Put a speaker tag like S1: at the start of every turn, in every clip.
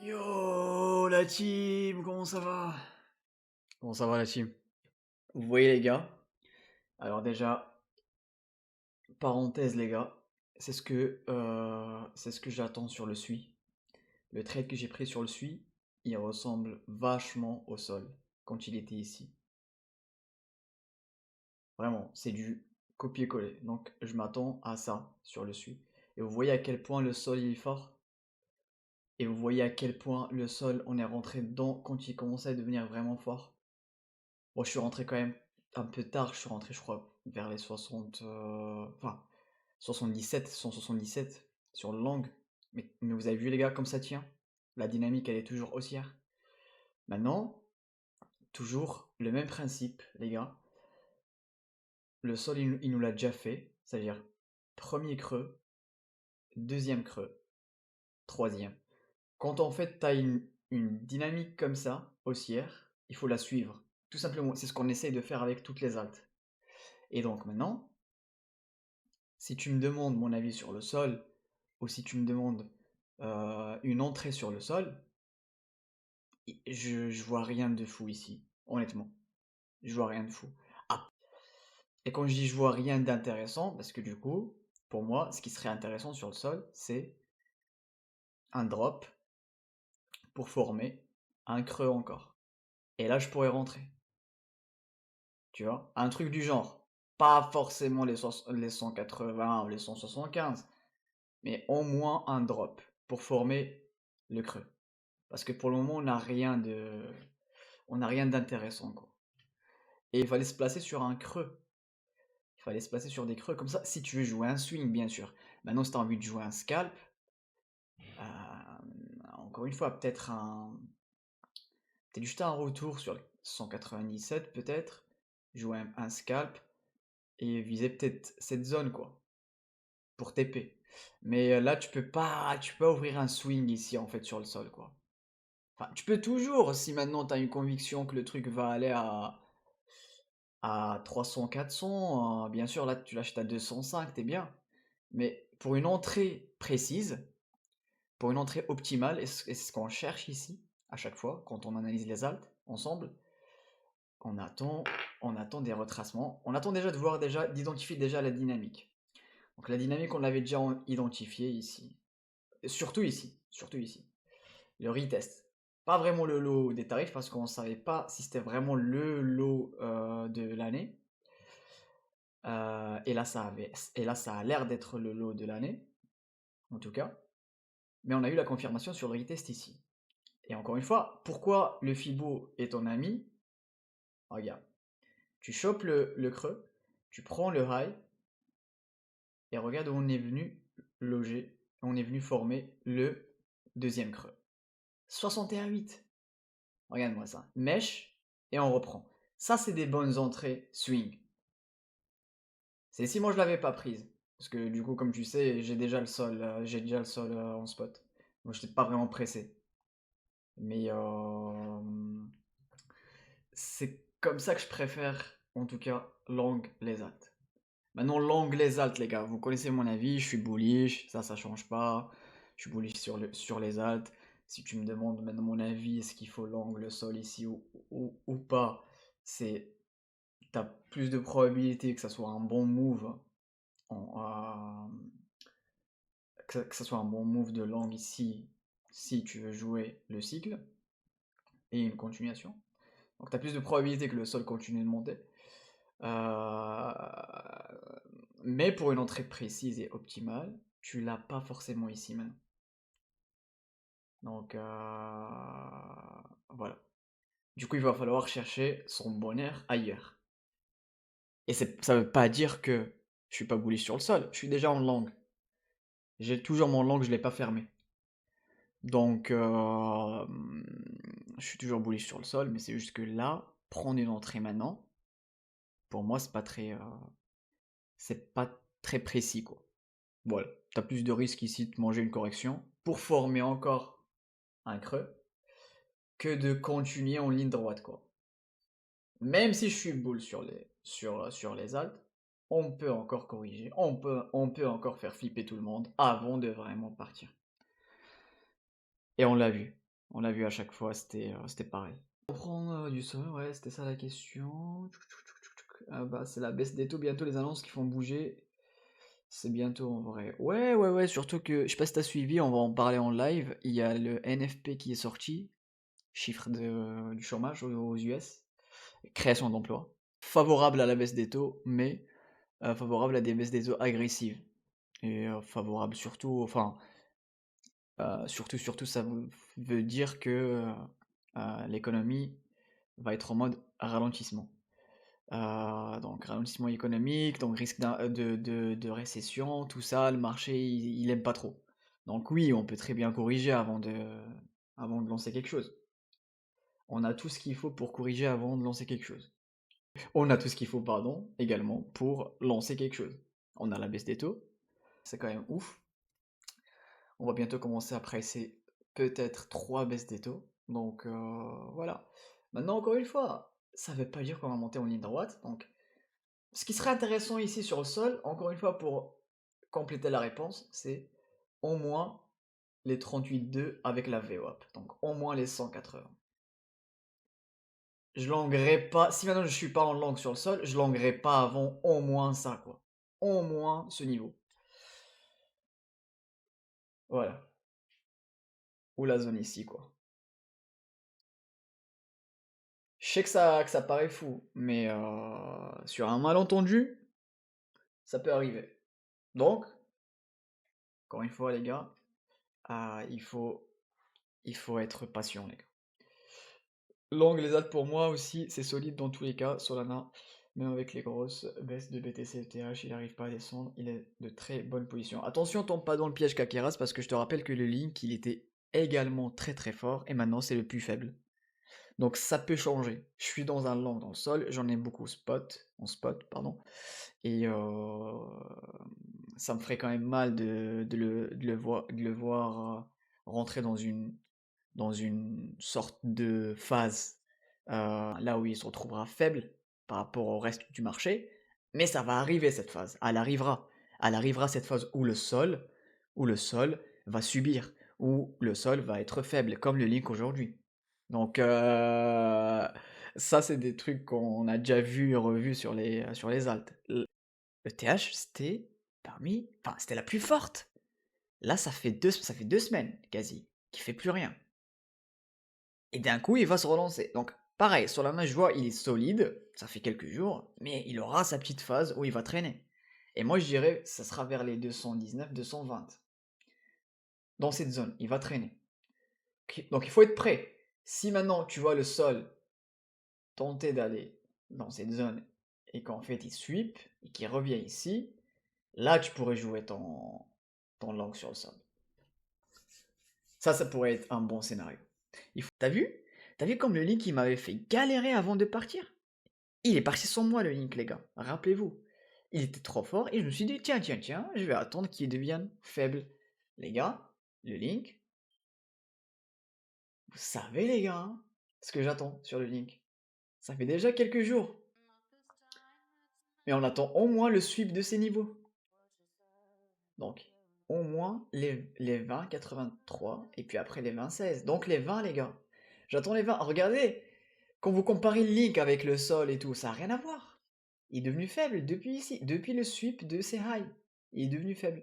S1: Yo la team, comment ça va? Comment ça va la team? Vous voyez les gars? Alors déjà, parenthèse les gars, c'est ce que j'attends sur le SUI. Le trade que j'ai pris sur le SUI, il ressemble vachement au sol quand il était ici. Vraiment, c'est du copier-coller. Donc je m'attends à ça sur le SUI. Et vous voyez à quel point le sol il est fort? Et vous voyez à quel point le sol, on est rentré dedans quand il commençait à devenir vraiment fort? Bon, je suis rentré quand même un peu tard, je suis rentré, je crois, vers les 60, enfin, 77, 177 sur le long. Mais vous avez vu, les gars, comme ça tient? La dynamique, elle est toujours haussière. Maintenant, toujours le même principe, les gars. Le sol, il nous l'a déjà fait, c'est-à-dire premier creux, deuxième creux, troisième. Quand en fait, tu as une dynamique comme ça, haussière, il faut la suivre. Tout simplement, c'est ce qu'on essaye de faire avec toutes les altes. Et donc maintenant, si tu me demandes mon avis sur le sol, ou si tu me demandes une entrée sur le sol, je vois rien de fou ici, honnêtement. Je vois rien de fou. Ah, et quand je dis je vois rien d'intéressant, parce que du coup, pour moi, ce qui serait intéressant sur le sol, c'est un drop pour former un creux encore. Et là, je pourrais rentrer. Tu vois? Un truc du genre. Pas forcément les 180 ou les 175, mais au moins un drop pour former le creux. Parce que pour le moment, on n'a rien d'intéressant, quoi. Et il fallait se placer sur un creux. Il fallait se placer sur des creux comme ça, si tu veux jouer un swing, bien sûr. Maintenant, si tu as envie de jouer un scalp, encore une fois, peut-être juste un retour sur le 197, peut-être, jouer un scalp et viser peut-être cette zone, quoi, pour TP. Mais là, tu peux pas ouvrir un swing ici, en fait, sur le sol, quoi. Enfin, tu peux toujours, si maintenant tu as une conviction que le truc va aller à 300, 400, bien sûr, là tu l'achètes à 205, t'es bien. Mais pour une entrée précise, pour une entrée optimale, et c'est ce qu'on cherche ici, à chaque fois, quand on analyse les alts ensemble, on attend, on attend des retracements. On attend déjà de voir d'identifier déjà la dynamique. Donc la dynamique, on l'avait déjà identifiée ici. Et surtout ici, surtout ici. Le retest. Pas vraiment le lot des tarifs parce qu'on ne savait pas si c'était vraiment le lot de l'année. Et là, ça a l'air d'être le lot de l'année, en tout cas. Mais on a eu la confirmation sur le retest ici. Et encore une fois, pourquoi le Fibo est ton ami? Regarde, tu chopes le creux, tu prends le high, et regarde où on est venu loger, on est venu former le deuxième creux. 61,8. Regarde-moi ça. Mèche, et on reprend. Ça, c'est des bonnes entrées swing. C'est si moi je l'avais pas prise. Parce que du coup, comme tu sais, j'ai déjà le sol en spot. Donc j'étais pas vraiment pressé. Mais c'est comme ça que je préfère, en tout cas, long les alts. Maintenant, long les alts, les gars. Vous connaissez mon avis, je suis bullish, ça change pas. Je suis bullish sur les alts. Si tu me demandes maintenant mon avis, est-ce qu'il faut long le sol ici ou pas, c'est t'as plus de probabilité que ça soit un bon move en, que ça soit un bon move de langue ici, si tu veux jouer le cycle et une continuation. Donc tu as plus de probabilité que le sol continue de monter. Euh, mais pour une entrée précise et optimale, tu l'as pas forcément ici maintenant. Donc voilà. Du coup, il va falloir chercher son bonheur ailleurs. Et ça veut pas dire que je suis pas bullish sur le sol. Je suis déjà en langue. J'ai toujours mon langue, je l'ai pas fermé. Donc, je suis toujours bullish sur le sol, mais c'est juste que là, prendre une entrée maintenant, pour moi, c'est pas très précis, quoi. Voilà, t'as plus de risques ici de manger une correction pour former encore un creux que de continuer en ligne droite, quoi. Même si je suis bull sur les alts, on peut encore corriger, on peut encore faire flipper tout le monde avant de vraiment partir. Et on l'a vu. On l'a vu à chaque fois, c'était pareil. On prend du sol, ouais, c'était ça la question. Ah bah, c'est la baisse des taux, bientôt les annonces qui font bouger. C'est bientôt en vrai. Ouais, ouais, ouais, surtout que, je sais pas si t'as suivi, on va en parler en live. Il y a le NFP qui est sorti, chiffre du chômage aux US, création d'emplois. Favorable à la baisse des taux, mais favorable à des baisses des taux agressives. Et favorable surtout, enfin, surtout, ça veut dire que l'économie va être en mode ralentissement. Donc ralentissement économique, donc risque de récession, tout ça, le marché, il aime pas trop. Donc oui, on peut très bien corriger avant de lancer quelque chose. On a tout ce qu'il faut pour corriger avant de lancer quelque chose. On a tout ce qu'il faut, pardon, également, pour lancer quelque chose. On a la baisse des taux, c'est quand même ouf. On va bientôt commencer à presser peut-être 3 baisses des taux. Donc voilà. Maintenant, encore une fois, ça veut pas dire qu'on va monter en ligne droite. Donc, ce qui serait intéressant ici sur le sol, encore une fois, pour compléter la réponse, c'est au moins les 38,2 avec la VWAP. Donc, au moins les 180. Je languerai pas. Si maintenant je suis pas en langue sur le sol, je languerai pas avant au moins ça, quoi. Au moins ce niveau. Voilà. Ou la zone ici, quoi. Je sais que ça paraît fou, mais sur un malentendu, ça peut arriver. Donc, encore une fois, les gars, il faut être patient, les gars. L'angle les pour moi aussi, c'est solide dans tous les cas. Solana, même avec les grosses baisses de BTC et ETH, il n'arrive pas à descendre. Il est de très bonne position. Attention, tombe pas dans le piège Kakeras parce que je te rappelle que le link, il était également très très fort et maintenant c'est le plus faible. Donc ça peut changer. Je suis dans un long dans le sol, j'en ai beaucoup en spot, pardon. Et ça me ferait quand même mal de le voir rentrer dans une sorte de phase là où il se retrouvera faible par rapport au reste du marché. Mais ça va arriver cette phase. Elle arrivera. Elle arrivera cette phase où le sol va subir, où le sol va être faible, comme le Link aujourd'hui. Donc ça, c'est des trucs qu'on a déjà vu et revu sur les alts. Le TH, enfin, c'était la plus forte. Là, ça fait deux semaines, quasi, qu'il fait plus rien. Et d'un coup, il va se relancer. Donc, pareil, sur la main, je vois, il est solide, ça fait quelques jours, mais il aura sa petite phase où il va traîner. Et moi, je dirais, ça sera vers les 219, 220. Dans cette zone, il va traîner. Donc, il faut être prêt. Si maintenant, tu vois le sol tenter d'aller dans cette zone et qu'en fait, il sweep et qu'il revient ici, là, tu pourrais jouer ton long sur le sol. Ça pourrait être un bon scénario. T'as vu? T'as vu comme le Link, il m'avait fait galérer avant de partir? Il est parti sans moi, le Link, les gars. Rappelez-vous. Il était trop fort et je me suis dit, tiens, tiens, tiens, je vais attendre qu'il devienne faible. Les gars, le Link, vous savez, les gars, hein, ce que j'attends sur le Link. Ça fait déjà quelques jours. Mais on attend au moins le sweep de ces niveaux. Donc, au moins les 20, 83, et puis après les 20, 16. Donc les 20, les gars. J'attends les 20. Regardez, quand vous comparez le Link avec le sol et tout, ça n'a rien à voir. Il est devenu faible depuis ici, depuis le sweep de ces highs. Il est devenu faible.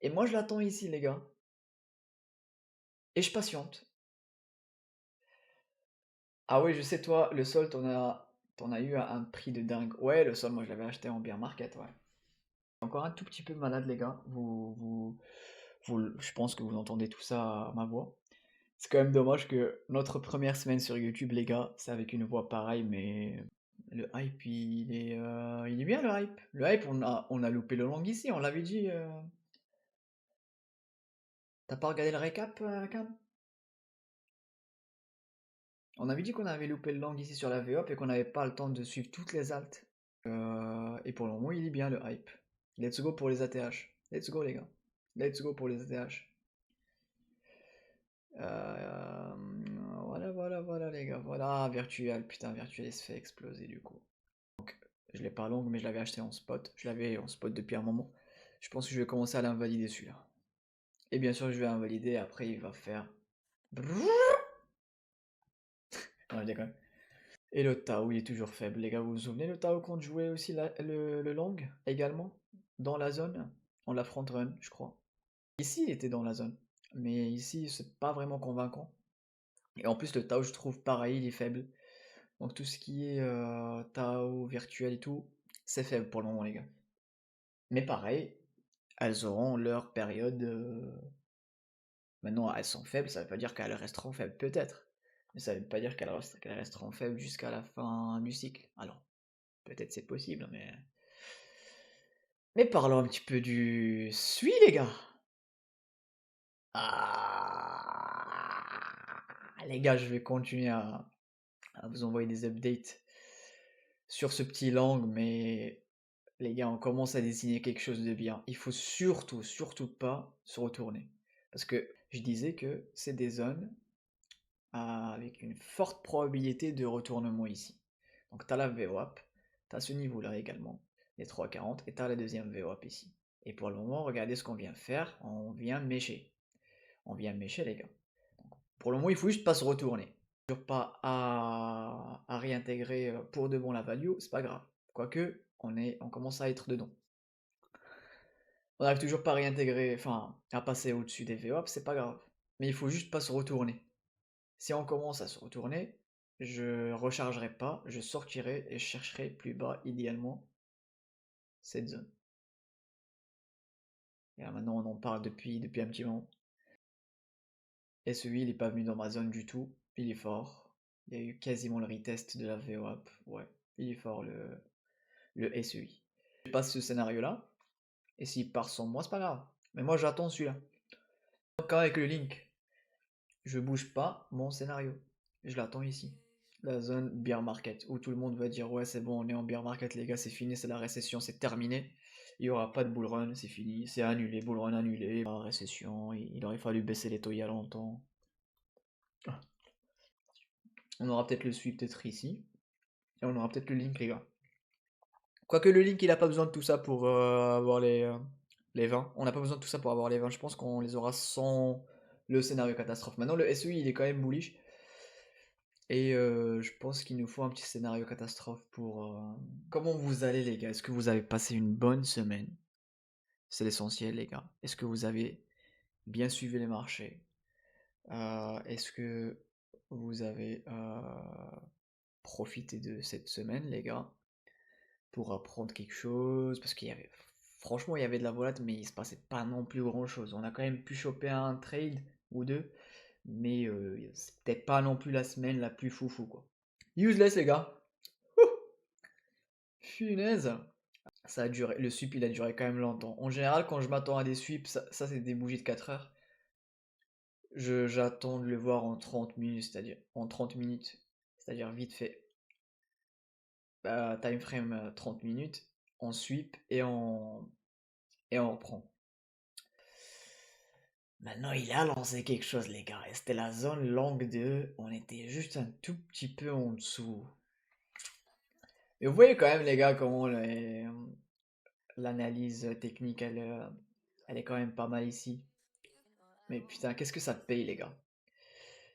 S1: Et moi, je l'attends ici, les gars. Et je patiente. Ah oui, je sais, toi, le sol, t'en as eu à un prix de dingue. Ouais, le sol, moi, je l'avais acheté en bear market, ouais. Encore un tout petit peu malade, les gars. Je pense que vous entendez tout ça à ma voix. C'est quand même dommage que notre première semaine sur YouTube, les gars, c'est avec une voix pareille, mais le hype, il est bien, le hype. Le hype, on a loupé le long ici, on l'avait dit. T'as pas regardé le récap, Cam? On avait dit qu'on avait loupé le long ici sur la VOP et qu'on n'avait pas le temps de suivre toutes les altes. Et pour le moment, il est bien, le hype. Let's go pour les ATH. Let's go, les gars. Let's go pour les ATH. Euh, voilà, voilà, voilà, les gars. Voilà, Virtual. Putain, Virtual, il se fait exploser du coup. Je l'ai pas longue, mais je l'avais acheté en spot. Je l'avais en spot depuis un moment. Je pense que je vais commencer à l'invalider celui-là. Et bien sûr, je vais invalider. Après, il va faire Non, je déconne. Et le Tao, il est toujours faible, les gars. Vous vous souvenez le Tao qu'on jouait aussi le Long également? Dans la zone? On l'a front run, je crois. Ici, il était dans la zone. Mais ici, c'est pas vraiment convaincant. Et en plus, le Tao, je trouve pareil, il est faible. Donc tout ce qui est Tao, virtuel et tout, c'est faible pour le moment, les gars. Mais pareil, elles auront leur période. Maintenant, elles sont faibles, ça veut pas dire qu'elles resteront faibles, peut-être. Mais ça veut pas dire qu'elles resteront faibles jusqu'à la fin du cycle. Alors, peut-être c'est possible, mais. Mais parlons un petit peu du SUI, les gars. Les gars, je vais continuer à vous envoyer des updates sur ce petit Lang, mais les gars, on commence à dessiner quelque chose de bien. Il faut surtout, surtout pas se retourner. Parce que je disais que c'est des zones avec une forte probabilité de retournement ici. Donc tu as la VWAP, tu as ce niveau-là également, les 3,40, et tu as la deuxième VWAP ici. Et pour le moment, regardez ce qu'on vient faire, on vient mécher. On vient mécher les gars. Donc, pour le moment, il faut juste pas se retourner. Toujours pas à réintégrer pour de bon la value, c'est pas grave. Quoique, on commence à être dedans. On n'arrive toujours pas à réintégrer, enfin, à passer au-dessus des VWAP, c'est pas grave. Mais il faut juste pas se retourner. Si on commence à se retourner, je rechargerai pas, je sortirai et je chercherai plus bas, idéalement, cette zone. Et là, maintenant, on en parle depuis un petit moment. Et celui, il n'est pas venu dans ma zone du tout. Il est fort. Il y a eu quasiment le retest de la VWAP. Ouais, il est fort le SEI. Je passe ce scénario-là. Et s'il part sans moi, c'est pas grave. Mais moi, j'attends celui-là. Donc, avec le link, je bouge pas mon scénario. Je l'attends ici. La zone bear market, où tout le monde va dire ouais c'est bon, on est en bear market les gars, c'est fini, c'est la récession, c'est terminé. Il n'y aura pas de bull run, c'est fini, c'est annulé, bull run annulé, la récession, il aurait fallu baisser les taux il y a longtemps. On aura peut-être le sweep peut-être ici, et on aura peut-être le link les gars. Quoique le link il a pas besoin de tout ça pour avoir les 20, on n'a pas besoin de tout ça pour avoir les 20, je pense qu'on les aura sans le scénario catastrophe. Maintenant le SEI il est quand même bullish. Et je pense qu'il nous faut un petit scénario catastrophe pour... Comment vous allez les gars? Est-ce que vous avez passé une bonne semaine? C'est l'essentiel les gars. Est-ce que vous avez bien suivi les marchés? Est-ce que vous avez profité de cette semaine les gars pour apprendre quelque chose? Parce qu'il y avait... Franchement il y avait de la volate mais il se passait pas non plus grand chose. On a quand même pu choper un trade ou deux. Mais c'est peut-être pas non plus la semaine la plus foufou quoi. Useless les gars. Punaise! Ça a duré, le sweep il a duré quand même longtemps. En général, quand je m'attends à des sweeps, ça c'est des bougies de 4 heures. J'attends de le voir en 30 minutes, c'est-à-dire en 30 minutes, c'est-à-dire vite fait. Time frame 30 minutes, on sweep et on reprend. Maintenant, il a lancé quelque chose, les gars. Et c'était la zone longue 2. On était juste un tout petit peu en dessous. Et vous voyez quand même, les gars, comment l'analyse technique, elle est quand même pas mal ici. Mais putain, qu'est-ce que ça paye, les gars?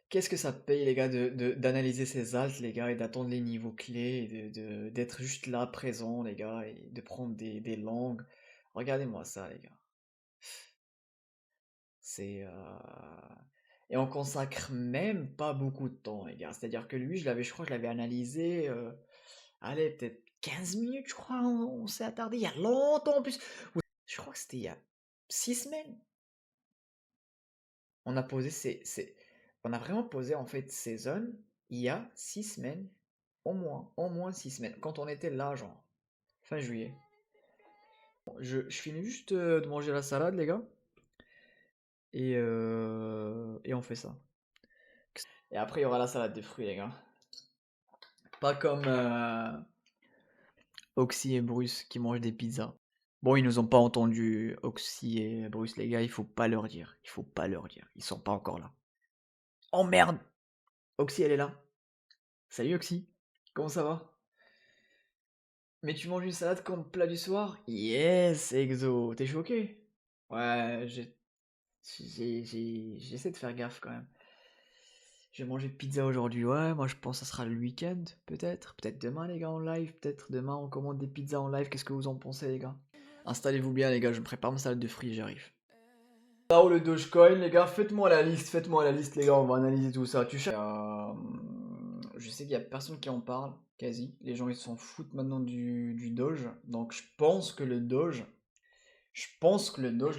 S1: Qu'est-ce que ça paye, les gars, d'analyser ces alts, les gars, et d'attendre les niveaux clés, et d'être juste là, présent, les gars, et de prendre des langues. Regardez-moi ça, les gars. C'est... Et on consacre même pas beaucoup de temps, les gars. C'est-à-dire que lui, je crois que je l'avais analysé, allez, peut-être 15 minutes, je crois, on s'est attardé, il y a longtemps en plus. Je crois que c'était il y a 6 semaines. On a posé on a vraiment posé en fait ces zones il y a 6 semaines, au moins 6 semaines, quand on était là, genre, fin juillet. Bon, je finis juste de manger la salade, les gars, et on fait ça. Et après, il y aura la salade de fruits, les gars. Pas comme Oxy et Bruce qui mangent des pizzas. Bon, ils nous ont pas entendu, Oxy et Bruce, les gars, il faut pas leur dire. Il faut pas leur dire. Ils sont pas encore là. Oh merde! Oxy, elle est là. Salut Oxy. Comment ça va? Mais tu manges une salade comme plat du soir? Yes, Exo, t'es choqué? Ouais, j'essaie de faire gaffe quand même. Je vais manger pizza aujourd'hui. Ouais, moi je pense que ça sera le week-end, peut-être. Peut-être demain, les gars, en live. Peut-être demain, on commande des pizzas en live. Qu'est-ce que vous en pensez, les gars? Installez-vous bien, les gars. Je me prépare ma salade de fruits, j'arrive. Là où le Dogecoin, les gars, faites-moi la liste, les gars. On va analyser tout ça. Je sais qu'il y a personne qui en parle, quasi. Les gens, ils s'en foutent maintenant du Doge. Donc, je pense que le Doge,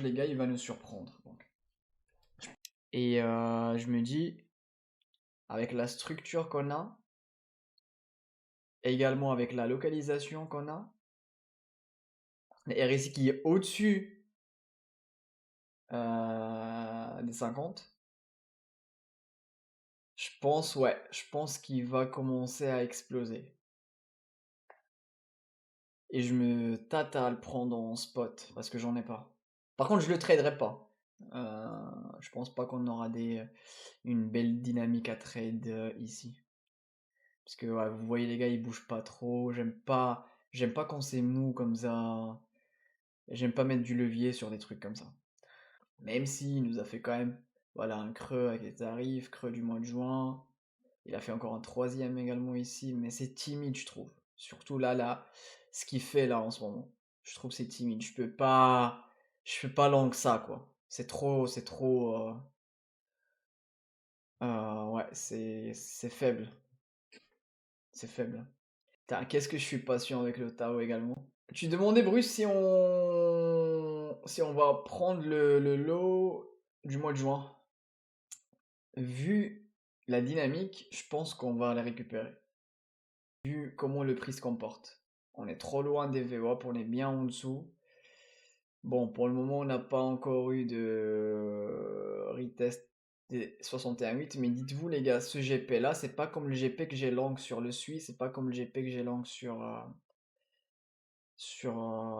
S1: les gars, il va nous surprendre. Donc. Et je me dis, avec la structure qu'on a, également avec la localisation qu'on a, les RSI qui est au-dessus des 50, je pense qu'il va commencer à exploser. Et je me tâte à le prendre en spot parce que j'en ai pas. Par contre, je le traderai pas. Je pense pas qu'on aura une belle dynamique à trade ici. Parce que ouais, vous voyez les gars, ils bougent pas trop. J'aime pas quand c'est mou comme ça. J'aime pas mettre du levier sur des trucs comme ça. Même s'il nous a fait quand même, voilà, un creux avec les tarifs, creux du mois de juin. Il a fait encore un troisième également ici, mais c'est timide, je trouve. Surtout là, ce qu'il fait là en ce moment. Je trouve que c'est timide. Je peux pas long que ça, quoi. C'est trop, ouais, c'est faible. C'est faible. Putain, qu'est-ce que je suis patient avec le Tao également. Tu demandais, Bruce, si on va prendre le lot du mois de juin. Vu la dynamique, je pense qu'on va les récupérer. Vu comment le prix se comporte. On est trop loin des VWAP, on est bien en dessous. Bon, pour le moment, on n'a pas encore eu de retest des 61.8, mais dites-vous les gars, ce GP là, c'est pas comme le GP que j'ai long sur le SUI, c'est pas comme le GP que j'ai long sur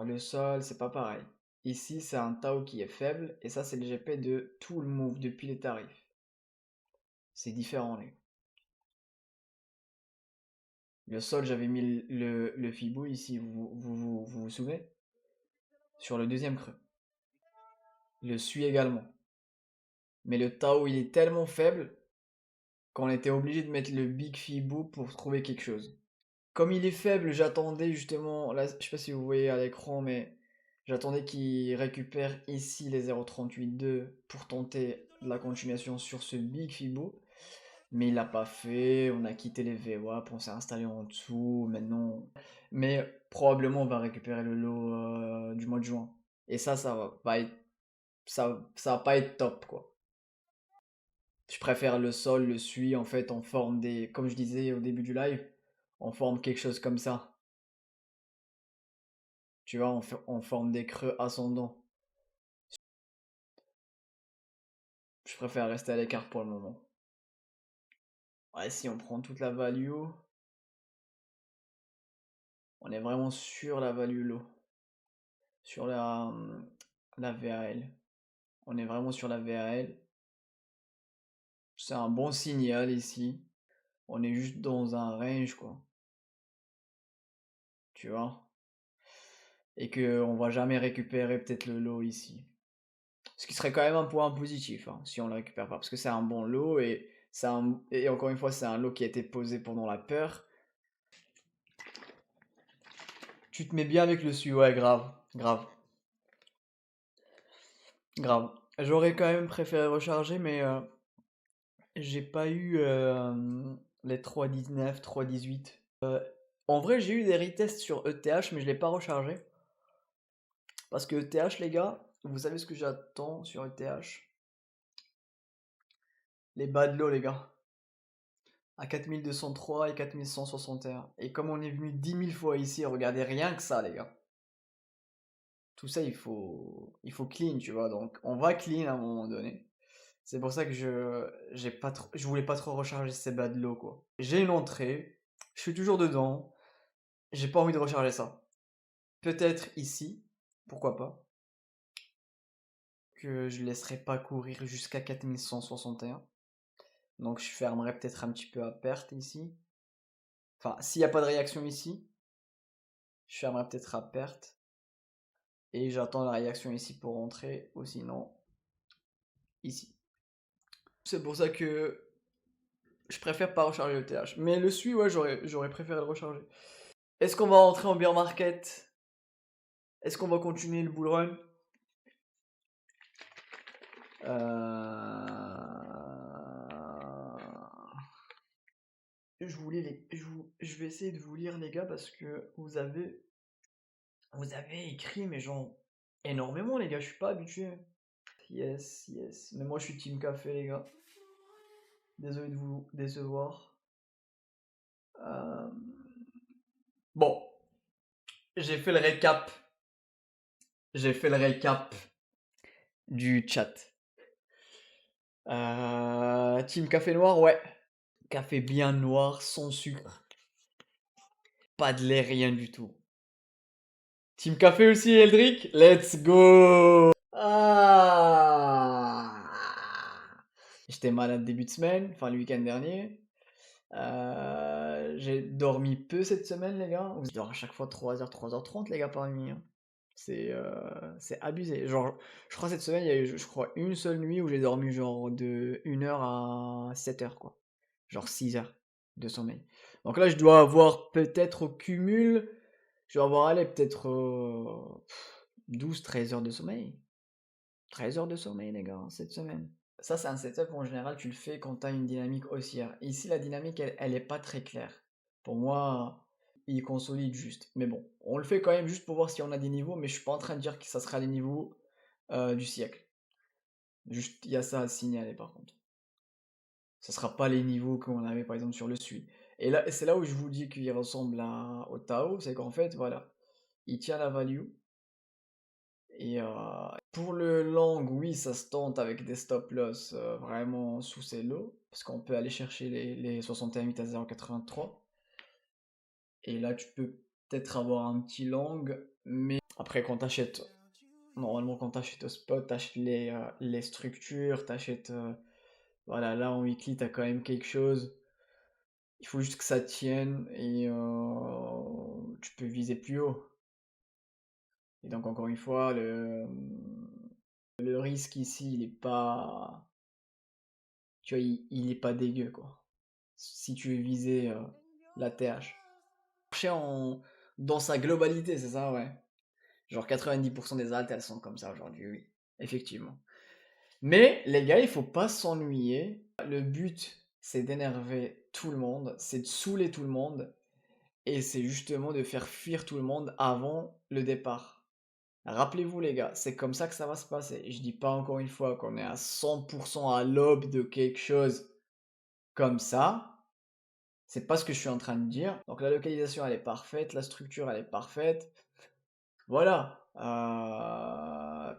S1: le sol, c'est pas pareil. Ici, c'est un Tau qui est faible, et ça, c'est le GP de tout le move depuis les tarifs. C'est différent, les gars. Le sol, j'avais mis le Fibou ici, vous souvenez? Sur le deuxième creux. Le SUI également. Mais le Tau, il est tellement faible qu'on était obligé de mettre le Big Fibou pour trouver quelque chose. Comme il est faible, j'attendais justement, là, je sais pas si vous voyez à l'écran, mais j'attendais qu'il récupère ici les 0,38,2 pour tenter la continuation sur ce Big Fibou. Mais il l'a pas fait, on a quitté les VWAP, on s'est installé en dessous, maintenant. Mais probablement on va récupérer le lot du mois de juin. Et ça va pas être, ça va pas être top, quoi. Je préfère le sol, le suie, en fait, en forme comme je disais au début du live, on forme quelque chose comme ça. Tu vois, on forme des creux ascendants. Je préfère rester à l'écart pour le moment. Ouais, si on prend toute la value, on est vraiment sur la value low. Sur la VAL. On est vraiment sur la VAL. C'est un bon signal ici. On est juste dans un range, quoi. Tu vois? Et que on va jamais récupérer peut-être le lot ici. Ce qui serait quand même un point positif, hein, si on le récupère pas. Parce que c'est un bon lot et encore une fois, c'est un lot qui a été posé pendant la peur. Tu te mets bien avec le SU, ouais, grave, grave, grave. J'aurais quand même préféré recharger, mais j'ai pas eu les 3,19, 3,18. En vrai, j'ai eu des retests sur ETH, mais je l'ai pas rechargé. Parce que ETH, les gars, vous savez ce que j'attends sur ETH? Les bas de l'eau, les gars. À 4203 et 4161. Et comme on est venu 10 000 fois ici, regardez rien que ça, les gars. Tout ça, il faut clean, tu vois. Donc, on va clean à un moment donné. C'est pour ça que je voulais pas trop recharger ces bas de l'eau, quoi. J'ai une entrée, je suis toujours dedans, j'ai pas envie de recharger ça. Peut-être ici, pourquoi pas, que je laisserai pas courir jusqu'à 4161. Donc je fermerai peut-être un petit peu à perte ici. Enfin, s'il n'y a pas de réaction ici, je fermerai peut-être à perte. Et j'attends la réaction ici pour rentrer, ou sinon, ici. C'est pour ça que Je préfère pas recharger le TH. Mais le SUI, ouais, j'aurais préféré le recharger. Est-ce qu'on va rentrer en bear market? Est-ce qu'on va continuer le bull run? Je vais essayer de vous lire les gars parce que vous avez écrit mais genre énormément les gars, je suis pas habitué. Yes, yes. Mais moi je suis team café les gars. Désolé de vous décevoir. Euh, Bon, j'ai fait le récap. J'ai fait le récap du chat. Team café noir, ouais. Café bien noir, sans sucre. Pas de lait, rien du tout. Team café aussi, Eldrick. Let's go. Ah. J'étais malade début de semaine, enfin le week-end dernier. J'ai dormi peu cette semaine, les gars. Je dors à chaque fois 3h, 3h30, les gars, par nuit, hein. C'est abusé. Genre, je crois cette semaine, il y a eu, je crois, une seule nuit où j'ai dormi genre de 1h à 7h, quoi. Genre 6 heures de sommeil. Donc là, je dois avoir peut-être au cumul, je dois avoir, allez, peut-être 12, 13 heures de sommeil. 13 heures de sommeil, les gars, cette semaine. Ça, c'est un setup où en général tu le fais quand tu as une dynamique haussière. Ici, la dynamique, elle est pas très claire. Pour moi, il consolide juste. Mais bon, on le fait quand même juste pour voir si on a des niveaux, mais je suis pas en train de dire que ça sera les niveaux du siècle. Juste, il y a ça à signaler par contre. Ça sera pas les niveaux qu'on avait par exemple sur le SUI. Et là, c'est là où je vous dis qu'il ressemble au Tao, c'est qu'en fait, voilà, il tient la value. Et pour le long, oui, ça se tente avec des stop loss vraiment sous ces lots, parce qu'on peut aller chercher les 61,8 à 0,83. Et là, tu peux peut-être avoir un petit long, mais après, normalement, quand t'achètes au spot, t'achètes les structures, t'achètes, voilà, là en weekly, t'as quand même quelque chose. Il faut juste que ça tienne et tu peux viser plus haut. Et donc, encore une fois, le risque ici, il est pas, tu vois, il est pas dégueu, quoi. Si tu veux viser la TH. Marché dans sa globalité, c'est ça, ouais. Genre 90% des altes, elles sont comme ça aujourd'hui, oui. Effectivement. Mais les gars, il faut pas s'ennuyer. Le but, c'est d'énerver tout le monde, c'est de saouler tout le monde, et c'est justement de faire fuir tout le monde avant le départ. Rappelez-vous les gars, c'est comme ça que ça va se passer. Je dis pas encore une fois qu'on est à 100% à l'aube de quelque chose comme ça. C'est pas ce que je suis en train de dire. Donc la localisation elle est parfaite, la structure elle est parfaite. Voilà.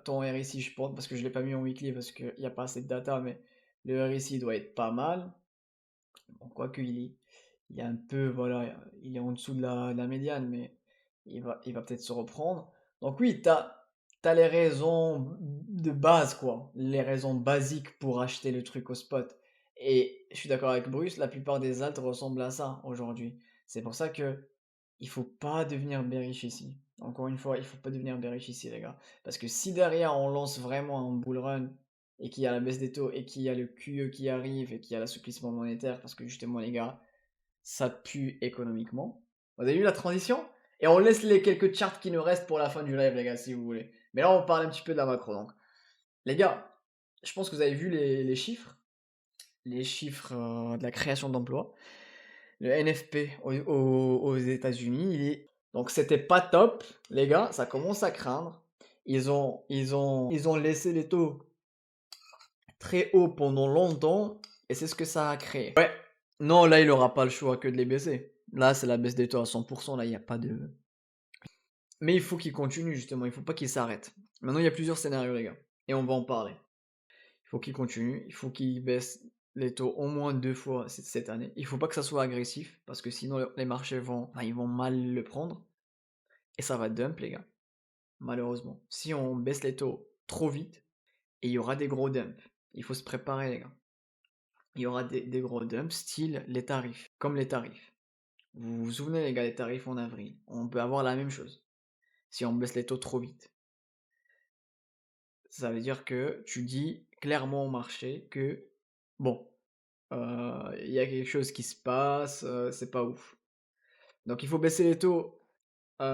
S1: Ton RSI je pense, parce que je l'ai pas mis en weekly parce qu'il n'y a pas assez de data, mais le RSI doit être pas mal. Bon, quoique il est un peu, voilà, il est en dessous de la médiane, mais il va peut-être se reprendre. Donc oui, t'as les raisons de base, quoi. Les raisons basiques pour acheter le truc au spot. Et je suis d'accord avec Bruce, la plupart des alts ressemblent à ça aujourd'hui. C'est pour ça que il faut pas devenir bearish ici. Encore une fois, il faut pas devenir bearish ici, les gars. Parce que si derrière on lance vraiment un bull run et qu'il y a la baisse des taux et qu'il y a le QE qui arrive et qu'il y a l'assouplissement monétaire, parce que justement, les gars, ça pue économiquement. Vous avez vu la transition? Et on laisse les quelques charts qui nous restent pour la fin du live, les gars, si vous voulez. Mais là, on parle un petit peu de la macro. Donc, les gars, je pense que vous avez vu les chiffres. Les chiffres de la création d'emplois. Le NFP aux États-Unis, donc c'était pas top, les gars, ça commence à craindre. Ils ont laissé les taux très hauts pendant longtemps et c'est ce que ça a créé. Ouais, non, là il aura pas le choix que de les baisser. Là, c'est la baisse des taux à 100%, là il n'y a pas de. Mais il faut qu'il continue justement, il faut pas qu'il s'arrête. Maintenant, il y a plusieurs scénarios, les gars, et on va en parler. Il faut qu'il continue, il faut qu'il baisse les taux au moins 2 fois cette année. Il faut pas que ça soit agressif, parce que sinon les marchés ils vont mal le prendre. Et ça va dump, les gars. Malheureusement. Si on baisse les taux trop vite, et il y aura des gros dumps. Il faut se préparer, les gars. Il y aura des gros dumps, style les tarifs. Comme les tarifs. Vous vous souvenez, les gars, les tarifs en avril. On peut avoir la même chose. Si on baisse les taux trop vite. Ça veut dire que tu dis clairement au marché que, bon, Il y a quelque chose qui se passe, c'est pas ouf. Donc il faut baisser les taux, il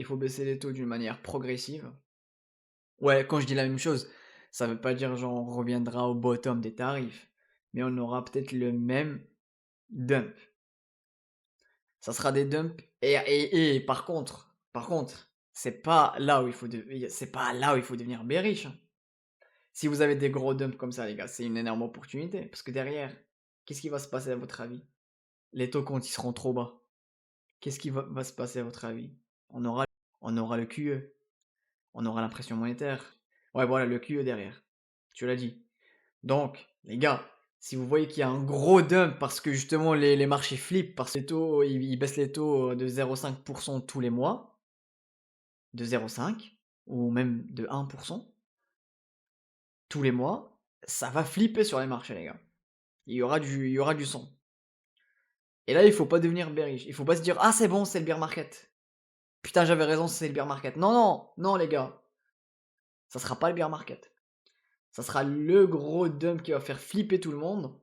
S1: faut baisser les taux d'une manière progressive. Ouais, quand je dis la même chose, ça veut pas dire genre on reviendra au bottom des tarifs, mais on aura peut-être le même dump. Ça sera des dumps et par contre, c'est pas là où il faut devenir bearish, hein. Si vous avez des gros dumps comme ça les gars, c'est une énorme opportunité parce que derrière, qu'est-ce qui va se passer à votre avis? Les taux quand ils seront trop bas, qu'est-ce qui va se passer à votre avis? On aura on aura le QE, on aura la pression monétaire. Ouais voilà, le QE derrière. Tu l'as dit. Donc, les gars, si vous voyez qu'il y a un gros dump parce que justement les marchés flippent, parce que les taux, ils baissent les taux de 0,5% tous les mois, de 0,5 ou même de 1% tous les mois, ça va flipper sur les marchés, les gars. Il y aura du son. Et là, il faut pas devenir bearish. Il faut pas se dire, ah, c'est bon, c'est le bear market. Putain, j'avais raison, c'est le bear market. Non, non, non, les gars. Ça sera pas le bear market. Ça sera le gros dump qui va faire flipper tout le monde.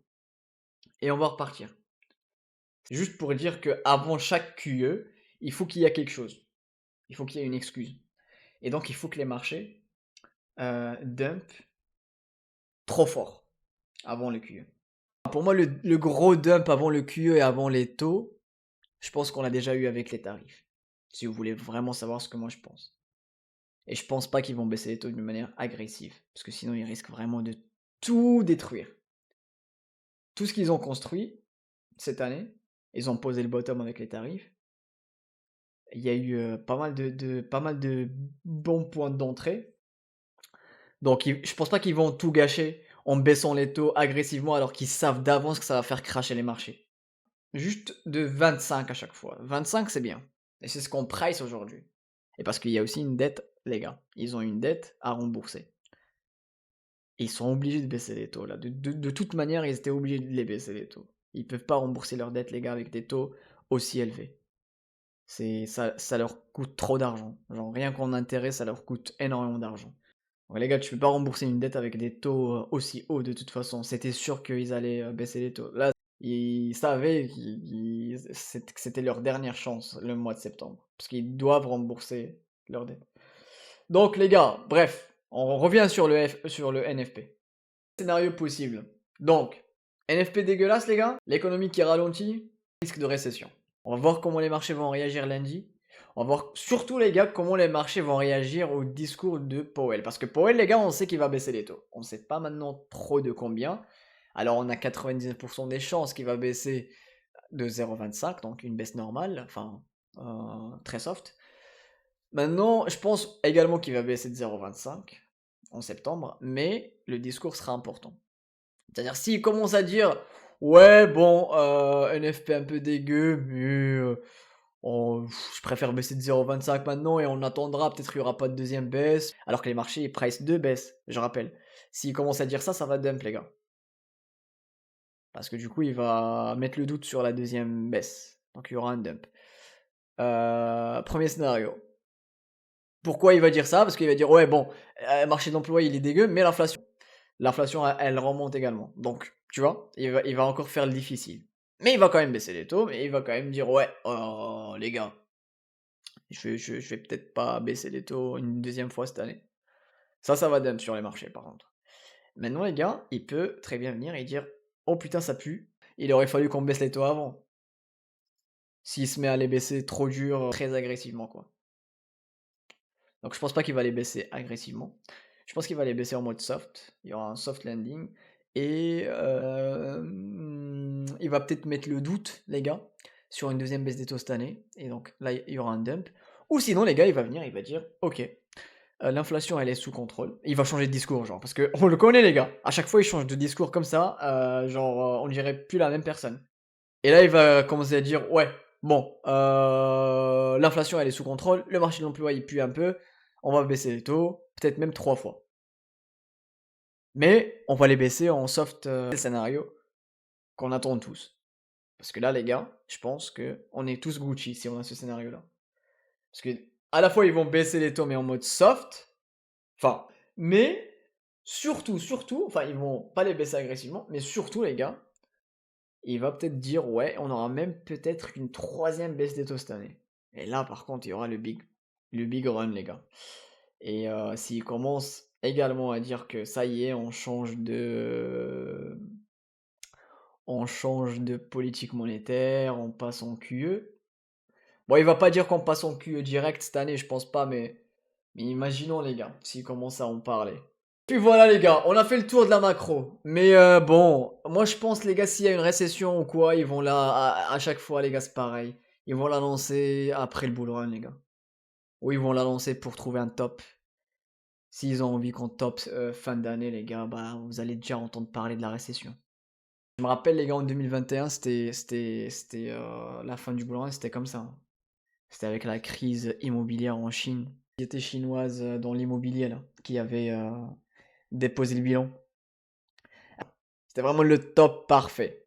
S1: Et on va repartir. C'est juste pour dire qu'avant chaque QE, il faut qu'il y ait quelque chose. Il faut qu'il y ait une excuse. Et donc, il faut que les marchés dump trop fort avant le QE. Pour moi, le gros dump avant le QE et avant les taux, je pense qu'on l'a déjà eu avec les tarifs. Si vous voulez vraiment savoir ce que moi je pense. Et je pense pas qu'ils vont baisser les taux d'une manière agressive. Parce que sinon, ils risquent vraiment de tout détruire. Tout ce qu'ils ont construit cette année, ils ont posé le bottom avec les tarifs. Il y a eu pas mal de bons points d'entrée. Donc je pense pas qu'ils vont tout gâcher en baissant les taux agressivement alors qu'ils savent d'avance que ça va faire crasher les marchés. Juste de 25 à chaque fois. 25 c'est bien. Et c'est ce qu'on price aujourd'hui. Et parce qu'il y a aussi une dette, les gars. Ils ont une dette à rembourser. Et ils sont obligés de baisser les taux là. De toute manière, ils étaient obligés de les baisser les taux. Ils peuvent pas rembourser leur dette, les gars, avec des taux aussi élevés. Ça leur coûte trop d'argent. Genre rien qu'en intérêt, ça leur coûte énormément d'argent. Ouais, les gars, tu peux pas rembourser une dette avec des taux aussi hauts de toute façon. C'était sûr qu'ils allaient baisser les taux. Là, ils savaient que c'était leur dernière chance le mois de septembre. Parce qu'ils doivent rembourser leur dette. Donc les gars, bref, on revient sur le NFP. Scénario possible. Donc, NFP dégueulasse les gars, l'économie qui ralentit, risque de récession. On va voir comment les marchés vont réagir lundi. On va voir surtout les gars comment les marchés vont réagir au discours de Powell. Parce que Powell les gars on sait qu'il va baisser les taux. On sait pas maintenant trop de combien. Alors on a 99% des chances qu'il va baisser de 0,25, donc une baisse normale, enfin très soft. Maintenant je pense également qu'il va baisser de 0,25 en septembre, mais le discours sera important. C'est-à-dire s'il commence à dire ouais bon NFP un peu dégueu mais je préfère baisser de 0,25 maintenant et on attendra, peut-être il n'y aura pas de deuxième baisse, alors que les marchés ils price deux baisses, je rappelle. S'il commence à dire ça, ça va dump les gars. Parce que du coup il va mettre le doute sur la deuxième baisse. Donc il y aura un dump. Premier scénario. Pourquoi il va dire ça? Parce qu'il va dire ouais bon, marché d'emploi il est dégueu, mais l'inflation elle remonte également. Donc tu vois, il va encore faire le difficile. Mais il va quand même baisser les taux, mais il va quand même dire ouais, oh, les gars, je vais peut-être pas baisser les taux une deuxième fois cette année. Ça va dump sur les marchés par contre. Maintenant les gars, il peut très bien venir et dire oh putain ça pue, il aurait fallu qu'on baisse les taux avant. S'il se met à les baisser trop dur, très agressivement quoi. Donc je pense pas qu'il va les baisser agressivement. Je pense qu'il va les baisser en mode soft. Il y aura un soft landing. Et il va peut-être mettre le doute, les gars, sur une deuxième baisse des taux cette année. Et donc là, il y aura un dump. Ou sinon, les gars, il va venir, il va dire, ok, l'inflation, elle est sous contrôle. Il va changer de discours, genre, parce qu'on le connaît, les gars. À chaque fois, il change de discours comme ça, genre, on dirait plus la même personne. Et là, il va commencer à dire, ouais, bon, l'inflation, elle est sous contrôle, le marché de l'emploi, il pue un peu, on va baisser les taux, peut-être même 3 fois. Mais on va les baisser en soft scénario qu'on attend tous. Parce que là, les gars, je pense que on est tous Gucci si on a ce scénario-là. Parce que à la fois, ils vont baisser les taux, mais en mode soft. Enfin, mais Surtout, enfin, ils vont pas les baisser agressivement, mais surtout, les gars, il va peut-être dire, ouais, on aura même peut-être une troisième baisse des taux cette année. Et là, par contre, il y aura le big run, les gars. Et s'il commence également à dire que ça y est, on change de politique monétaire, on passe en QE. Bon, il va pas dire qu'on passe en QE direct cette année, je pense pas, mais imaginons les gars, s'il commence à en parler. Puis voilà les gars, on a fait le tour de la macro. Mais bon, moi je pense les gars, s'il y a une récession ou quoi, ils vont là, à chaque fois les gars, c'est pareil. Ils vont l'annoncer après le bull run les gars. Ou ils vont l'annoncer pour trouver un top. S'ils ont envie qu'on top fin d'année les gars, bah vous allez déjà entendre parler de la récession. Je me rappelle les gars, en 2021, c'était la fin du bull run, c'était comme ça, hein. C'était avec la crise immobilière en Chine. Qui était chinoise dans l'immobilier là, qui avait déposé le bilan. C'était vraiment le top parfait.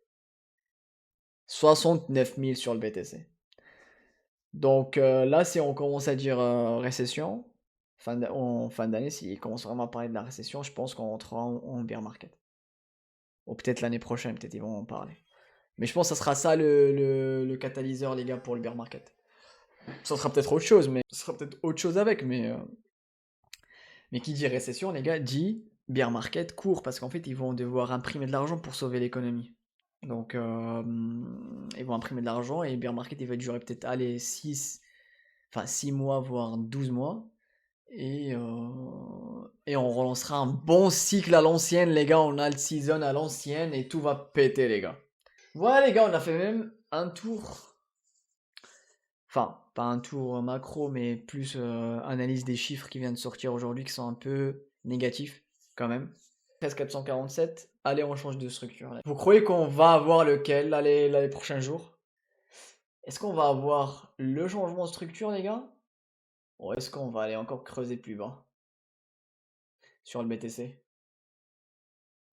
S1: 69 000 sur le BTC. Donc là, si on commence à dire récession, en fin d'année, s'ils commencent vraiment à parler de la récession, je pense qu'on rentrera en bear market. Ou peut-être l'année prochaine, peut-être ils vont en parler. Mais je pense que ça sera ça le catalyseur, les gars, pour le bear market. Ça sera peut-être autre chose, mais ça sera peut-être autre chose avec, mais qui dit récession, les gars, dit bear market court, parce qu'en fait, ils vont devoir imprimer de l'argent pour sauver l'économie. Donc, ils vont imprimer de l'argent et bear market, il va durer peut-être, allez, 6 mois, voire 12 mois. Et on relancera un bon cycle à l'ancienne, les gars. On a le season à l'ancienne et tout va péter, les gars. Voilà, les gars, on a fait même un tour. Enfin, pas un tour macro, mais plus analyse des chiffres qui viennent de sortir aujourd'hui qui sont un peu négatifs, quand même. 13447, allez, on change de structure. Vous croyez qu'on va avoir lequel là, les prochains jours? Est-ce qu'on va avoir le changement de structure, les gars? Ou est-ce qu'on va aller encore creuser plus bas sur le BTC?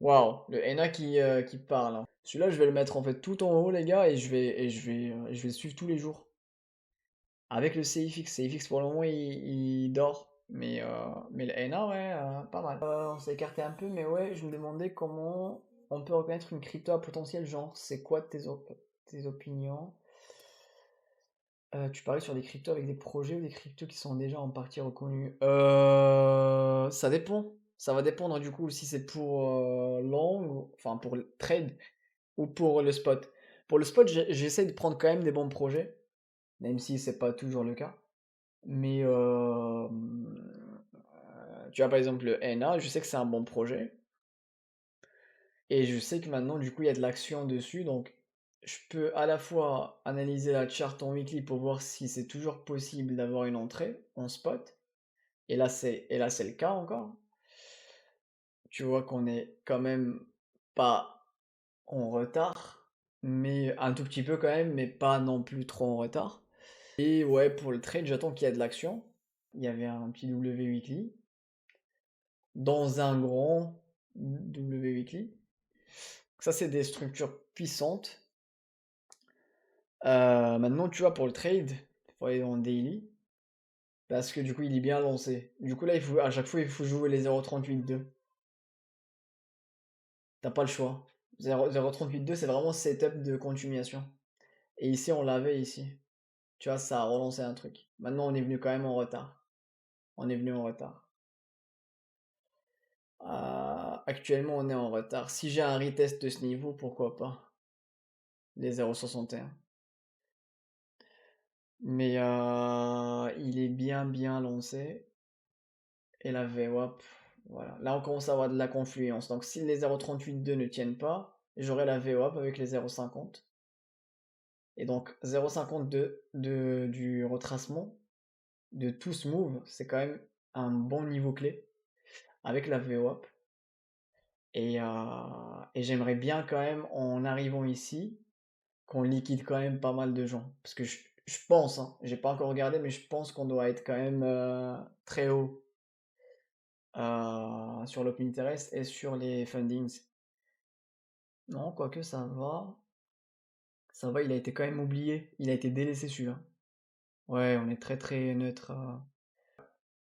S1: Waouh, le NA qui parle, hein. Celui-là, je vais le mettre en fait tout en haut, les gars, et je vais le suivre tous les jours. Avec le CFX. CFX, pour le moment, il dort. Mais le NA, ouais, pas mal. On s'est écarté un peu, mais ouais, je me demandais comment on peut reconnaître une crypto à potentiel, genre, c'est quoi tes opinions? Tu parlais sur des cryptos avec des projets ou des cryptos qui sont déjà en partie reconnus? Ça dépend. Ça va dépendre du coup si c'est pour long, enfin pour le trade ou pour le spot. Pour le spot, j'essaie de prendre quand même des bons projets, même si c'est pas toujours le cas. Mais tu vois par exemple le NA, je sais que c'est un bon projet. Et je sais que maintenant du coup il y a de l'action dessus, donc je peux à la fois analyser la chart en weekly pour voir si c'est toujours possible d'avoir une entrée en spot. Et là c'est le cas encore. Tu vois qu'on est quand même pas en retard, mais un tout petit peu quand même, mais pas non plus trop en retard. Et ouais, pour le trade, j'attends qu'il y ait de l'action. Il y avait un petit W weekly dans un grand W weekly. Ça, c'est des structures puissantes. Maintenant, tu vois, pour le trade, il faut aller en daily. Parce que du coup, il est bien lancé. Du coup, là, à chaque fois, il faut jouer les 0,38,2. T'as pas le choix. 0,38,2, c'est vraiment setup de continuation. Et ici, on l'avait ici. Tu vois, ça a relancé un truc. Maintenant, on est venu quand même en retard. On est venu en retard. Actuellement, on est en retard. Si j'ai un retest de ce niveau, pourquoi pas? Les 0,61. Mais il est bien lancé. Et la VWAP, voilà. Là, on commence à avoir de la confluence. Donc, si les 0,38,2 ne tiennent pas, j'aurai la VWAP avec les 0,50. Et donc, 0,52 du retracement de tout ce move, c'est quand même un bon niveau clé avec la VWAP. Et j'aimerais bien quand même, en arrivant ici, qu'on liquide quand même pas mal de gens. Parce que je pense, hein, j'ai pas encore regardé, mais je pense qu'on doit être quand même très haut sur l'open interest et sur les fundings. Non, quoique ça va. Ça va, il a été quand même oublié. Il a été délaissé celui-là. Ouais, on est très neutre.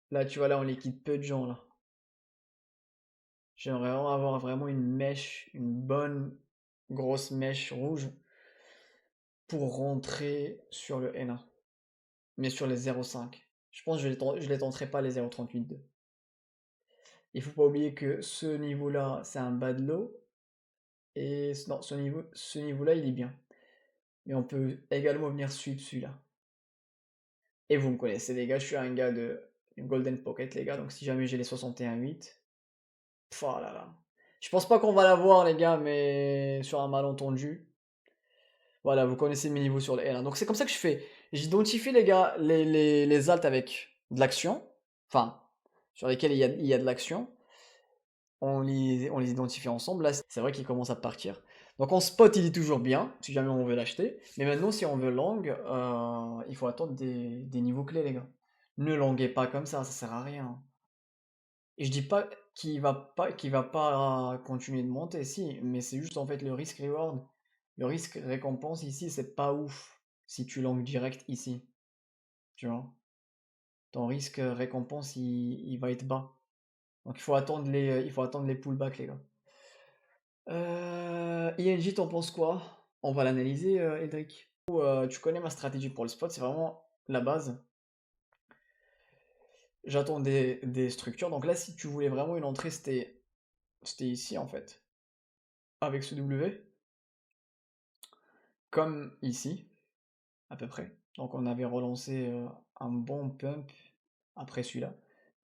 S1: Là, tu vois, là, on liquide peu de gens, là. J'aimerais vraiment avoir vraiment une mèche, une bonne grosse mèche rouge pour rentrer sur le N1, mais sur les 0,5. Je pense que je les tenterai pas les 0,38,2. Il faut pas oublier que ce niveau-là, c'est un bas de lot, et non, ce niveau-là, il est bien. Mais on peut également venir sweep celui-là. Et vous me connaissez, les gars, je suis un gars de Golden Pocket, les gars, donc si jamais j'ai les 61,8, oh là là. Je pense pas qu'on va l'avoir, les gars, mais sur un malentendu. Voilà, vous connaissez mes niveaux sur le L1. Donc c'est comme ça que je fais. J'identifie, les gars, les alts avec de l'action, enfin, sur lesquels il y a de l'action. On les identifie ensemble. Là, c'est vrai qu'il commence à partir. Donc en spot, il est toujours bien, si jamais on veut l'acheter. Mais maintenant, si on veut long, il faut attendre des niveaux clés, les gars. Ne longuez pas comme ça sert à rien. Et je dis pas qu'il va pas continuer de monter, si, mais c'est juste en fait le risque reward. Le risque récompense ici, c'est pas ouf si tu longues direct ici. Tu vois? Ton risque récompense, il va être bas. Donc il faut attendre les pullbacks, les gars. ING, t'en penses quoi? On va l'analyser, Eldrick. Tu connais ma stratégie pour le spot, c'est vraiment la base. J'attends des structures. Donc là, si tu voulais vraiment une entrée, c'était ici en fait. Avec ce W. Comme ici, à peu près. Donc on avait relancé un bon pump après celui-là.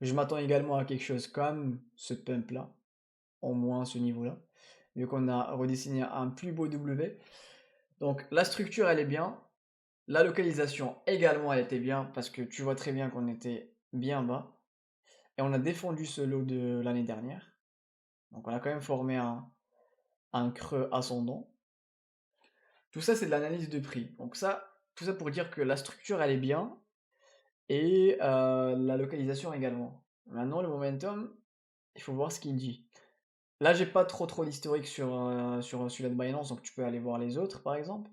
S1: Je m'attends également à quelque chose comme ce pump-là, au moins ce niveau-là, vu qu'on a redessiné un plus beau W. Donc la structure, elle est bien. La localisation également, elle était bien, parce que tu vois très bien qu'on était bien bas. Et on a défendu ce lot de l'année dernière. Donc on a quand même formé un creux ascendant. Tout ça, c'est de l'analyse de prix. Donc ça, tout ça pour dire que la structure, elle est bien, et la localisation également. Maintenant, le momentum, il faut voir ce qu'il dit. Là, j'ai pas trop l'historique sur celui-là de Binance, donc tu peux aller voir les autres, par exemple.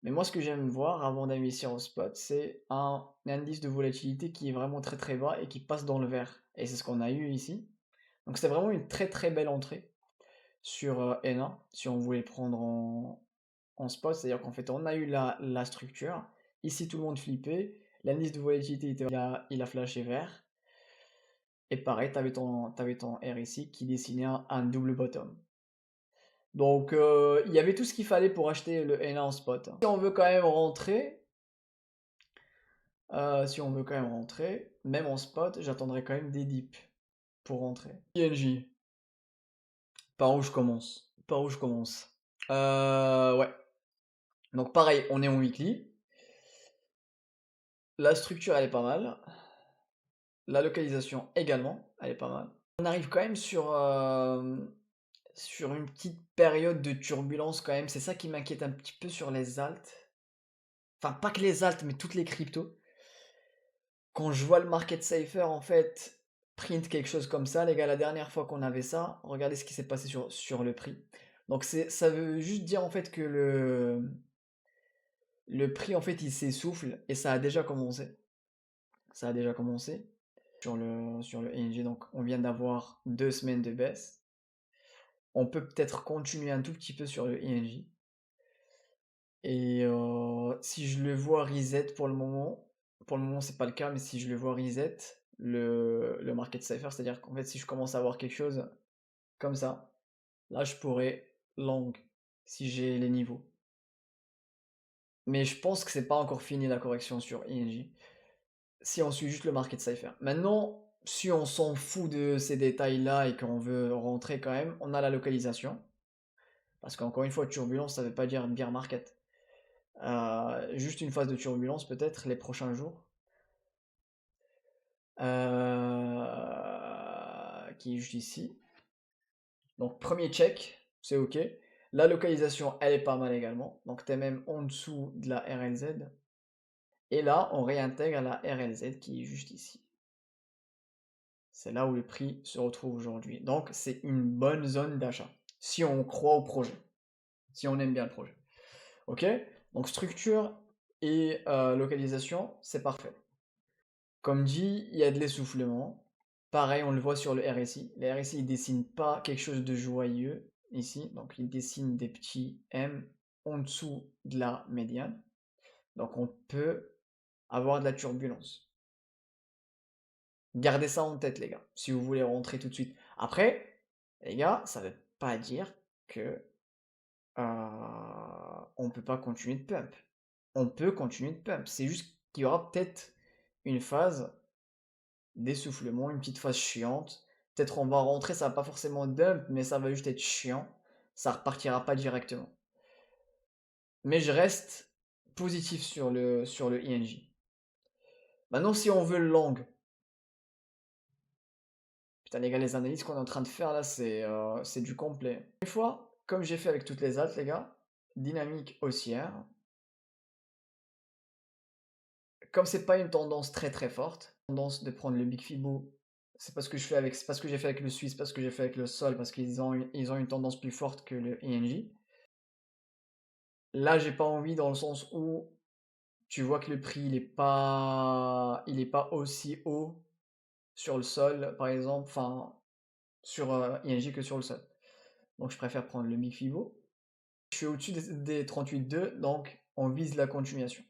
S1: Mais moi, ce que j'aime voir avant d'investir au spot, c'est un indice de volatilité qui est vraiment très bas et qui passe dans le vert. Et c'est ce qu'on a eu ici. Donc c'est vraiment une très belle entrée sur N1, si on voulait prendre en spot. C'est-à-dire qu'en fait, on a eu la structure. Ici, tout le monde flippait. L'indice de volatilité, il a flashé vert. Et pareil, t'avais ton R ici qui dessinait un double bottom. Donc, il y avait tout ce qu'il fallait pour acheter le N1 en spot. Si on veut quand même rentrer, même en spot, j'attendrai quand même des dips pour rentrer. INJ, par où je commence? Par où je commence? Ouais. Donc pareil, on est en weekly. La structure, elle est pas mal. La localisation également, elle est pas mal. On arrive quand même sur une petite période de turbulence quand même. C'est ça qui m'inquiète un petit peu sur les alts. Enfin, pas que les alts, mais toutes les cryptos. Quand je vois le market safer, en fait, print quelque chose comme ça, les gars, la dernière fois qu'on avait ça, regardez ce qui s'est passé sur le prix. Donc ça veut juste dire en fait que le prix, en fait, il s'essouffle et ça a déjà commencé. Ça a déjà commencé sur le ING. Donc on vient d'avoir 2 semaines de baisse. On peut peut-être continuer un tout petit peu sur le ING. Et si je le vois reset pour le moment c'est pas le cas, mais si je le vois reset, le market safer, c'est-à-dire qu'en fait si je commence à avoir quelque chose comme ça, là je pourrais long si j'ai les niveaux. Mais je pense que c'est pas encore fini la correction sur ING. Si on suit juste le market safer. Maintenant, si on s'en fout de ces détails-là et qu'on veut rentrer quand même, on a la localisation. Parce qu'encore une fois, turbulence, ça veut pas dire bear market. Juste une phase de turbulence peut-être les prochains jours. Qui est juste ici. Donc premier check, c'est ok. La localisation, elle est pas mal également. Donc tu es même en dessous de la RLZ. Et là, on réintègre la RLZ qui est juste ici. C'est là où le prix se retrouve aujourd'hui. Donc c'est une bonne zone d'achat. Si on croit au projet. Si on aime bien le projet. Ok? Donc structure et localisation, c'est parfait. Comme dit, il y a de l'essoufflement. Pareil, on le voit sur le RSI. Le RSI, il dessine pas quelque chose de joyeux ici. Donc, il dessine des petits M en dessous de la médiane. Donc, on peut avoir de la turbulence. Gardez ça en tête, les gars, si vous voulez rentrer tout de suite. Après, les gars, ça veut pas dire que on peut pas continuer de pump. On peut continuer de pump. C'est juste qu'il y aura peut-être une phase d'essoufflement, une petite phase chiante. Peut-être on va rentrer, ça va pas forcément dump, mais ça va juste être chiant. Ça repartira pas directement. Mais je reste positif sur le INJ. Maintenant, si on veut le long, putain les gars, les analyses qu'on est en train de faire là, c'est du complet. Une fois, comme j'ai fait avec toutes les altes, les gars, dynamique haussière. Comme c'est pas une tendance très très forte, tendance de prendre le Big Fibo, c'est pas ce que je fais avec, c'est pas ce que j'ai fait avec le Suisse, c'est pas ce que j'ai fait avec le Sol, parce ils ont une tendance plus forte que le INJ. Là, j'ai pas envie dans le sens où tu vois que le prix il est pas aussi haut sur le Sol, par exemple, enfin sur INJ que sur le Sol. Donc je préfère prendre le Big Fibo. Je suis au-dessus des 38,2, donc on vise la continuation.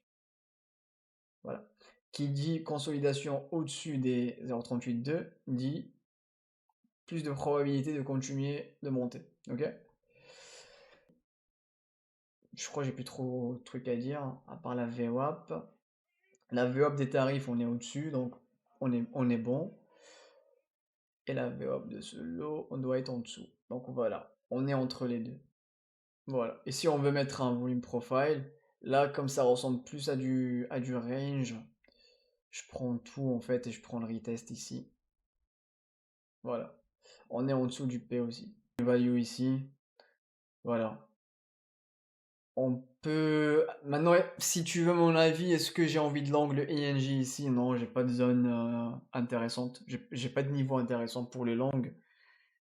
S1: Voilà. Qui dit consolidation au-dessus des 0,38,2 dit plus de probabilité de continuer de monter. Ok? Je crois que j'ai plus trop de trucs à dire, à part la VWAP. La VWAP des tarifs, on est au-dessus, donc on est bon. Et la VWAP de ce lot, on doit être en dessous. Donc voilà, on est entre les deux. Voilà. Et si on veut mettre un volume profile, là, comme ça ressemble plus à du range, je prends tout en fait et je prends le retest ici. Voilà. On est en dessous du P aussi. Le value ici. Voilà. On peut. Maintenant, si tu veux mon avis, est-ce que j'ai envie de l'angle INJ ici? Non, j'ai pas de zone intéressante. J'ai pas de niveau intéressant pour les langues.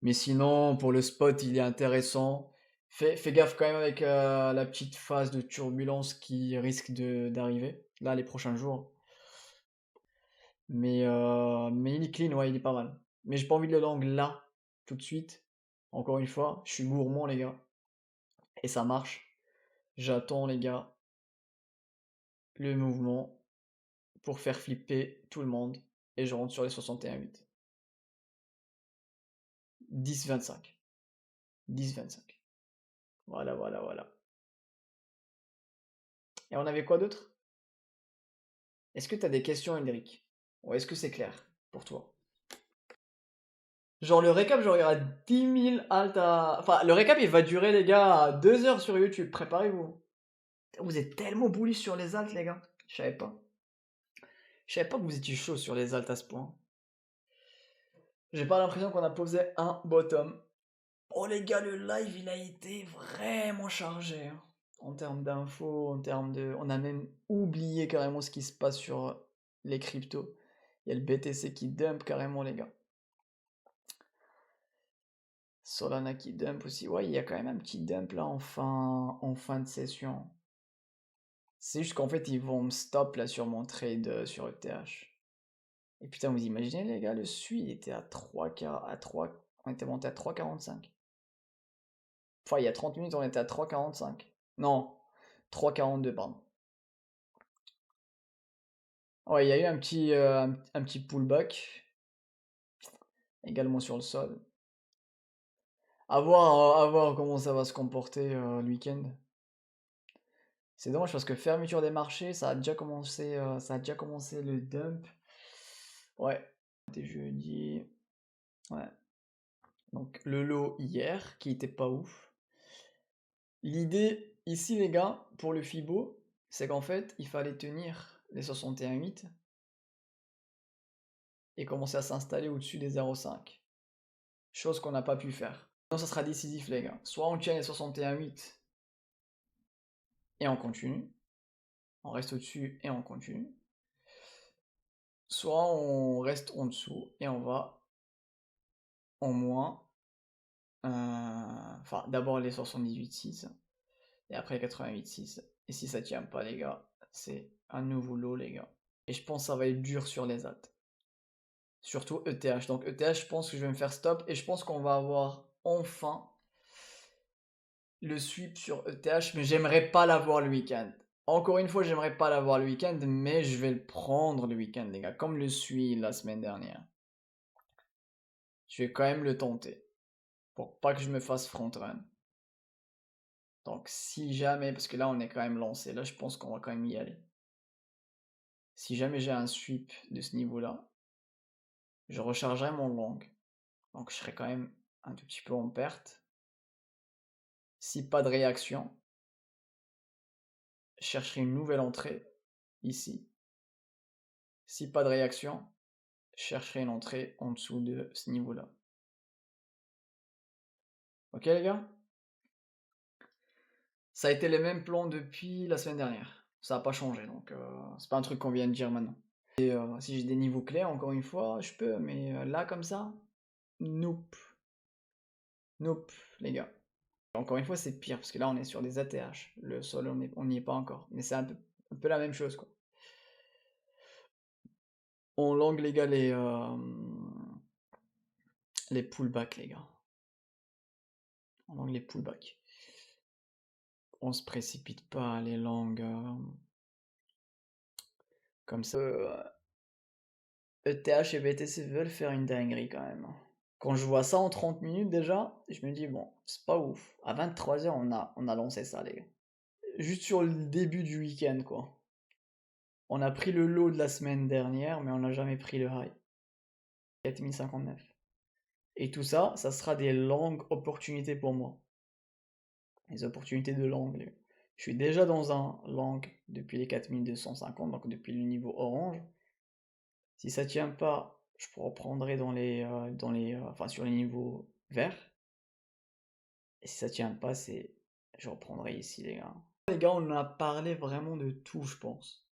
S1: Mais sinon, pour le spot, il est intéressant. Fais gaffe quand même avec la petite phase de turbulence qui risque d'arriver, là, les prochains jours. Mais il est clean, ouais, il est pas mal. Mais j'ai pas envie de le long là, tout de suite. Encore une fois, je suis gourmand, les gars. Et ça marche. J'attends, les gars, le mouvement pour faire flipper tout le monde. Et je rentre sur les 61,8. 10,25. 10,25. Voilà, voilà, voilà. Et on avait quoi d'autre? Est-ce que t'as des questions, Hendrik? Ou est-ce que c'est clair pour toi? Genre le récap, genre il y aura 10 000 alt à... Enfin, le récap, il va durer, les gars, 2 heures sur YouTube. Préparez-vous. Vous êtes tellement bullish sur les alts, les gars. Je savais pas. Je savais pas que vous étiez chaud sur les alts à ce point. J'ai pas l'impression qu'on a posé un bottom. Oh les gars, le live, il a été vraiment chargé, hein. En termes d'infos, en termes de... On a même oublié carrément ce qui se passe sur les cryptos. Il y a le BTC qui dump carrément, les gars. Solana qui dump aussi. Ouais, il y a quand même un petit dump là en fin de session. C'est juste qu'en fait, ils vont me stop là sur mon trade sur ETH. Et putain, vous imaginez les gars, le SUI il était à 3K, à 3, on était monté à 3,45. Enfin, il y a 30 minutes, on était à 3,45. Non, 3,42, pardon. Ouais, il y a eu un petit pullback, également sur le sol. À voir comment ça va se comporter le week-end. C'est dommage parce que fermeture des marchés, ça a déjà commencé le dump. Ouais, c'était jeudi. Ouais. Donc le lot hier, qui était pas ouf. L'idée ici, les gars, pour le Fibo, c'est qu'en fait, il fallait tenir les 61,8 et commencer à s'installer au-dessus des 0,5. Chose qu'on n'a pas pu faire. Donc ça sera décisif, les gars. Soit on tient les 61,8 et on continue, on reste au-dessus et on continue. Soit on reste en dessous et on va en moins. Enfin, d'abord les 78,6 et après 88,6. Et si ça tient pas, les gars, c'est un nouveau lot, les gars. Et je pense que ça va être dur sur les alts. Surtout ETH. Donc ETH, je pense que je vais me faire stop et je pense qu'on va avoir enfin le sweep sur ETH, mais j'aimerais pas l'avoir le week-end. Encore une fois, j'aimerais pas l'avoir le week-end, mais je vais le prendre le week-end, les gars, comme le suis la semaine dernière. Je vais quand même le tenter pour pas que je me fasse front run. Donc si jamais, parce que là on est quand même lancé, là je pense qu'on va quand même y aller. Si jamais j'ai un sweep de ce niveau-là, je rechargerai mon long. Donc je serai quand même un tout petit peu en perte. Si pas de réaction, je chercherai une nouvelle entrée ici. Si pas de réaction, je chercherai une entrée en dessous de ce niveau-là. Ok les gars? Ça a été les mêmes plans depuis la semaine dernière. Ça n'a pas changé, donc c'est pas un truc qu'on vient de dire maintenant. Et si j'ai des niveaux clés, encore une fois, je peux, mais là comme ça, nope. Nope, les gars. Encore une fois, c'est pire, parce que là on est sur des ATH. Le sol, on n'y est pas encore. Mais c'est un peu la même chose, quoi. On langue, les gars, les pullbacks, les gars. On langue les pullbacks. On se précipite pas, les langues comme ça. ETH et BTC veulent faire une dinguerie quand même. Quand je vois ça en 30 minutes déjà, je me dis bon, c'est pas ouf. À 23h, on a lancé ça, les gars. Juste sur le début du week-end, quoi. On a pris le low de la semaine dernière, mais on n'a jamais pris le high. 4059. Et tout ça, ça sera des longues opportunités pour moi. Les opportunités de l'angle. Je suis déjà dans un long depuis les 4250, donc depuis le niveau orange. Si ça tient pas, je reprendrai enfin, sur les niveaux verts. Et si ça tient pas, je reprendrai ici, les gars. Les gars, on a parlé vraiment de tout, je pense.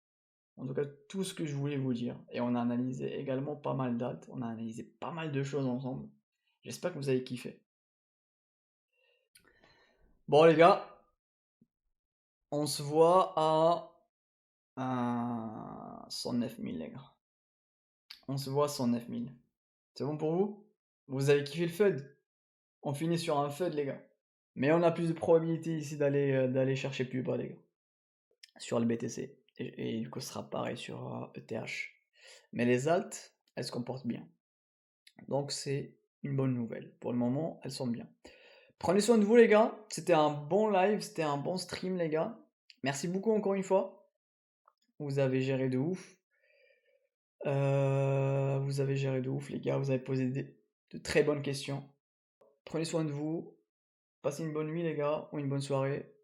S1: En tout cas, tout ce que je voulais vous dire. Et on a analysé également pas mal de dates. On a analysé pas mal de choses ensemble. J'espère que vous avez kiffé. Bon, les gars, on se voit à 109 000, les gars. On se voit à 109 000. C'est bon pour vous? Vous avez kiffé le FUD? On finit sur un FUD, les gars. Mais on a plus de probabilité ici d'aller chercher plus bas, les gars. Sur le BTC. Et du coup, ce sera pareil sur ETH. Mais les alts, elles se comportent bien. Donc c'est une bonne nouvelle. Pour le moment, elles sont bien. Prenez soin de vous, les gars. C'était un bon live, c'était un bon stream, les gars. Merci beaucoup encore une fois. Vous avez géré de ouf. Vous avez géré de ouf, les gars. Vous avez posé de très bonnes questions. Prenez soin de vous. Passez une bonne nuit, les gars, ou une bonne soirée.